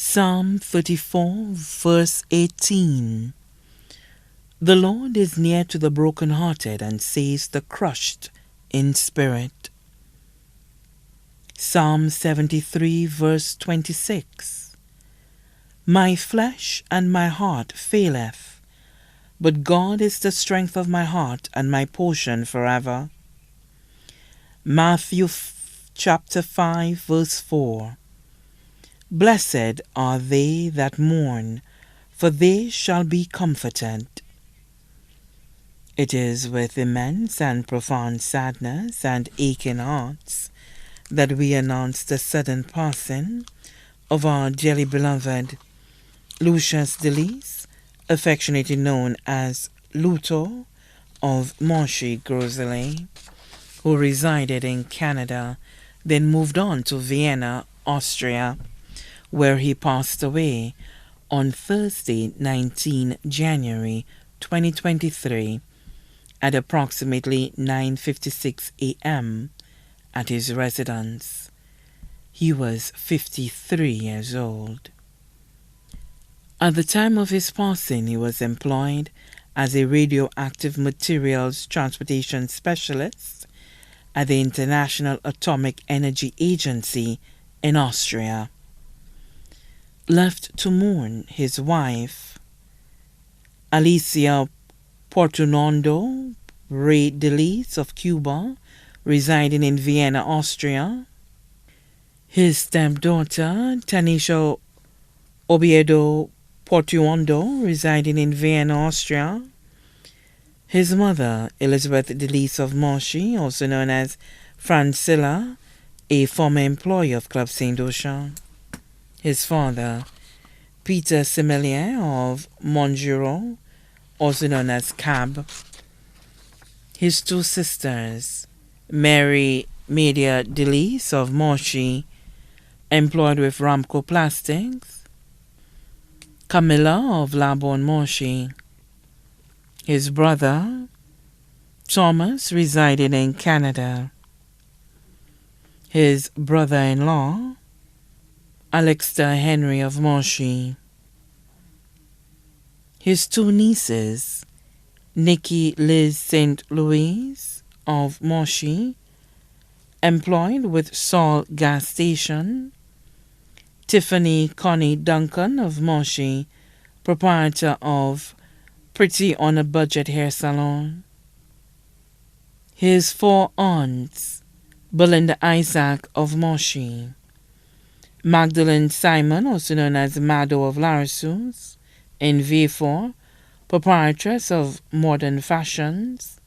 Psalm 34, verse 18. The Lord is near to the brokenhearted and saves the crushed in spirit. Psalm 73, verse 26. My flesh and my heart faileth, but God is the strength of my heart and my portion forever. Matthew chapter 5, verse 4. Blessed are they that mourn, for they shall be comforted. It is with immense and profound sadness and aching hearts that we announce the sudden passing of our dearly beloved Lucius Delice, affectionately known as Luto of Monchy, Grosley, who resided in Canada, then moved on to Vienna, Austria, where he passed away on Thursday, 19 January 2023 at approximately 9:56 a.m. at his residence. He was 53 years old. At the time of his passing, he was employed as a radioactive materials transportation specialist at the International Atomic Energy Agency in Austria. Left to mourn his wife, Alicia Portunondo Ray Delice of Cuba, residing in Vienna, Austria, his stepdaughter, Tanisha Obiedo Portuondo, residing in Vienna, Austria, his mother, Elizabeth Delice of Monchy, also known as Francilla, a former employee of Club Saint Ocean, his father, Peter Similien of Montgiro, also known as Cab, his two sisters, Mary Media Delice of Monchy, employed with Ramco Plastics, Camilla of Labon Monchy, his brother, Thomas, residing in Canada, his brother-in-law, Alexander Henry of Monchy, his two nieces, Nikki Liz St. Louis of Monchy, employed with Saul Gas Station, Tiffany Connie Duncan of Monchy, proprietor of Pretty on a Budget Hair Salon, his four aunts, Belinda Isaac of Monchy, Magdalene Simon, also known as Mado of Larissus, in V4, proprietress of Modern Fashions,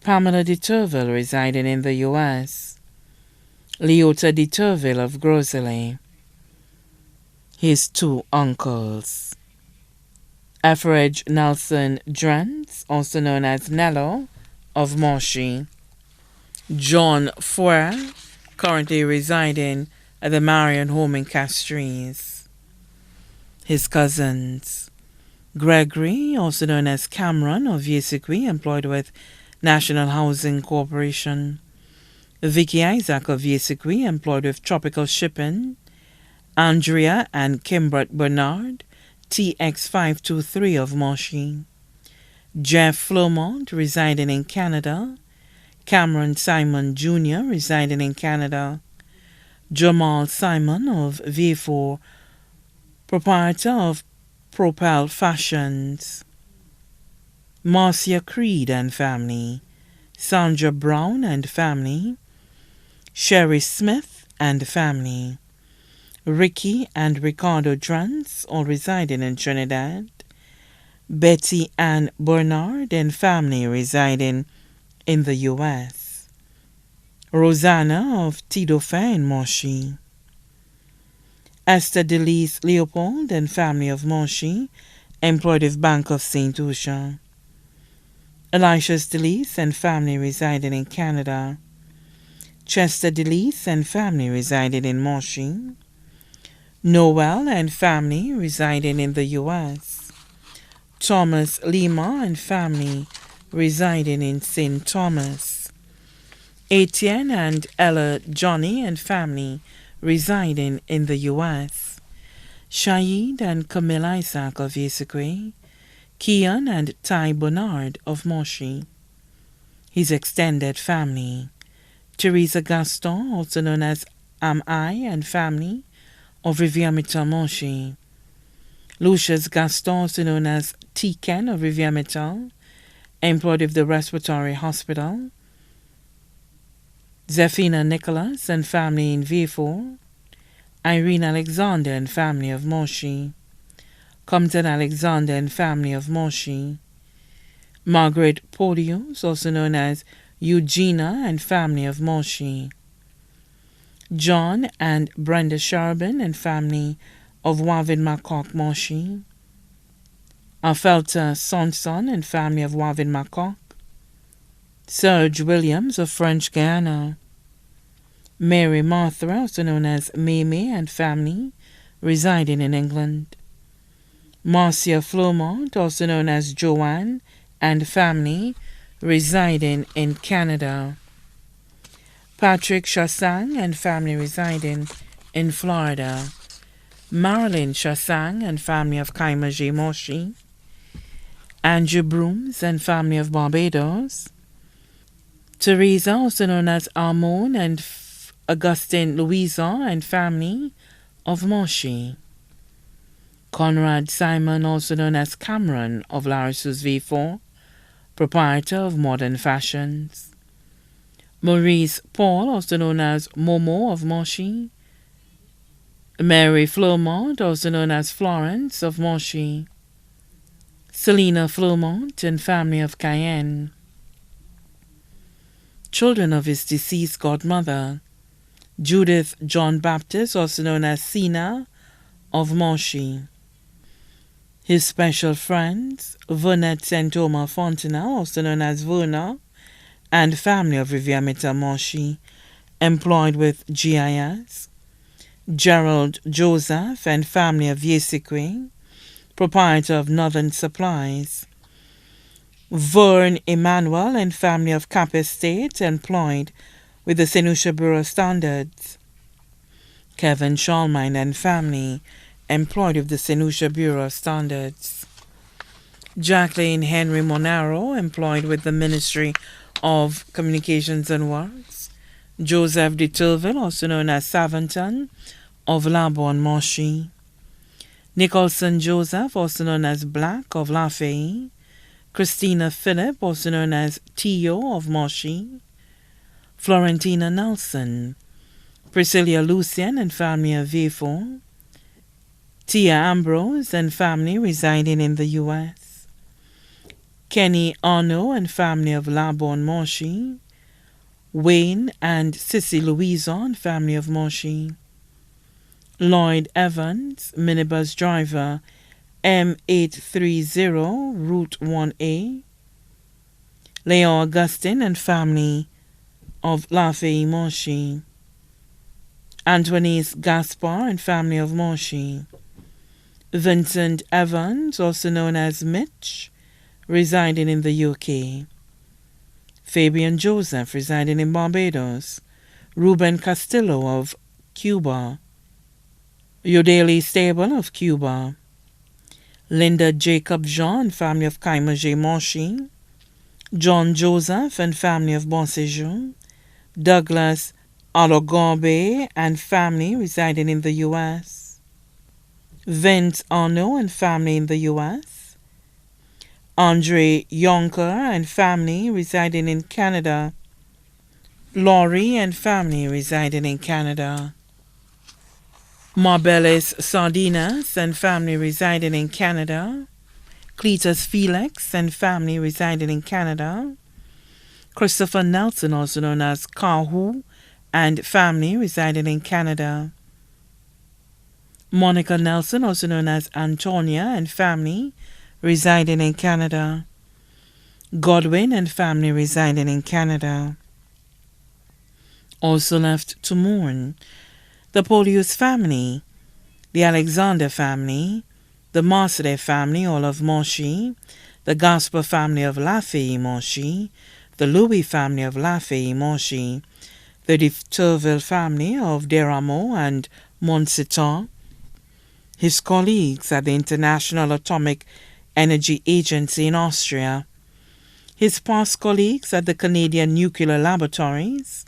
Pamela de Turville, residing in the U.S., Leota de Turville of Grosley, his two uncles, Etheridge Nelson Drentz, also known as Nello, of Monchy, John Foer, currently residing at the Marion home in Castries, his cousins, Gregory, also known as Cameron of Yesikwi, employed with National Housing Corporation, Vicky Isaac of Yesikwi, employed with Tropical Shipping, Andrea and Kimbert Bernard, TX523 of Monchy, Jeff Flomont, residing in Canada, Cameron Simon Jr., residing in Canada, Jamal Simon of V4, proprietor of Propel Fashions, Marcia Creed and family, Sandra Brown and family, Sherry Smith and family, Ricky and Ricardo Drance, all residing in Trinidad, Betty Ann Bernard and family residing in the U.S., Rosanna of Tidofin in Monchy, Esther Delice Leopold and family of Monchy, employed with Bank of St. Lucia, Elisha Delice and family residing in Canada, Chester Delice and family residing in Monchy, Noel and family residing in the U.S., Thomas Lima and family residing in St. Thomas, Etienne and Ella Johnny and family residing in the U.S., Shaid and Camille Isaac of Yeseque, Kian and Ty Bernard of Moshi, his extended family, Teresa Gaston, also known as Am I and family of Rivière-Mittal Moshi, Lucius Gaston, also known as Tiken of Rivière-Mittal, employed of the Respiratory Hospital, Zephina Nicholas and family in Vieux, Irene Alexander and family of Moshi, Compton Alexander and family of Moshi, Margaret Podius, also known as Eugenia and family of Moshi, John and Brenda Sharbin and family of Wavin Makok Moshi, Alfelta Sonson and family of Wavin Makok, Serge Williams of French Guiana, Mary Martha, also known as Mimi and family, residing in England, Marcia Flomont, also known as Joanne and family, residing in Canada, Patrick Chassang and family residing in Florida, Marilyn Chassang and family of Kaimaji Moshi, Andrew Brooms and family of Barbados, Teresa, also known as Armon and Augustine Louisa and family of Moshi, Conrad Simon, also known as Cameron of Larissus V4, proprietor of Modern Fashions, Maurice Paul, also known as Momo of Moshi, Mary Flomont, also known as Florence of Moshi, Selena Flomont and family of Cayenne, children of his deceased godmother, Judith John Baptist, also known as Sina of Moshi, his special friends, Vernette Santoma Fontenelle, also known as Verna, and family of Rivière-Mittal Moshi, employed with GIS, Gerald Joseph and family of Yeseque, proprietor of Northern Supplies, Vern Emmanuel and family of Cap Estate, employed with the St. Lucia Bureau of Standards, Kevin Schalmine and family, employed with the St. Lucia Bureau of Standards, Jacqueline Henry Monaro, employed with the Ministry of Communications and Works, Joseph de Turville, also known as Savanton, of Labon Moshi, Nicholson Joseph, also known as Black, of Lafayette, Christina Phillip, also known as Tio, of Moshi, Florentina Nelson, Priscilla Lucien and family of Vieux, Tia Ambrose and family residing in the U.S., Kenny Arno and family of Labon Moshi, Wayne and Sissy Louison, family of Moshi, Lloyd Evans, minibus driver, M830, Route 1A, Leon Augustine and family of Lafayette Moshi, Antoinette Gaspar and family of Moshi, Vincent Evans, also known as Mitch, residing in the UK, Fabian Joseph, residing in Barbados, Ruben Castillo of Cuba, Yodeli Stable of Cuba, Linda Jacob Jean, family of Kaimaji Moshi, John Joseph and family of Bonsejour, Douglas Alogombe and family residing in the U.S., Vince Arno and family in the U.S., Andre Yonker and family residing in Canada, Laurie and family residing in Canada, Marbelis Sardinas and family residing in Canada, Cletus Felix and family residing in Canada, Christopher Nelson, also known as Kahu, and family residing in Canada, Monica Nelson, also known as Antonia, and family residing in Canada, Godwin and family residing in Canada. Also left to mourn the Polius family, the Alexander family, the Marseille family, all of Moshi, the Gasper family of Lafayette Moshi, the Louis family of Lafayette Moshi, the de Turville family of Deramo and Montseton, his colleagues at the International Atomic Energy Agency in Austria, his past colleagues at the Canadian Nuclear Laboratories,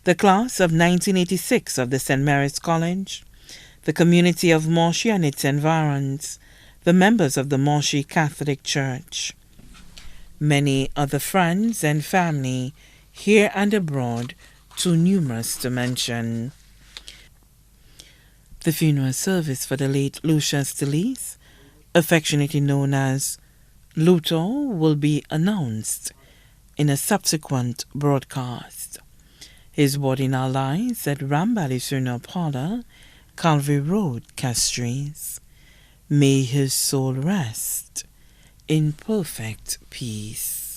the class of 1986 of the St. Mary's College, the community of Moshi and its environs, the members of the Moshi Catholic Church, many other friends and family here and abroad, too numerous to mention. The funeral service for the late Lucius Delice, affectionately known as Luto, will be announced in a subsequent broadcast. His body now lies at Rambali Funeral Parlor, Calvary Road, Castries. May his soul rest in perfect peace.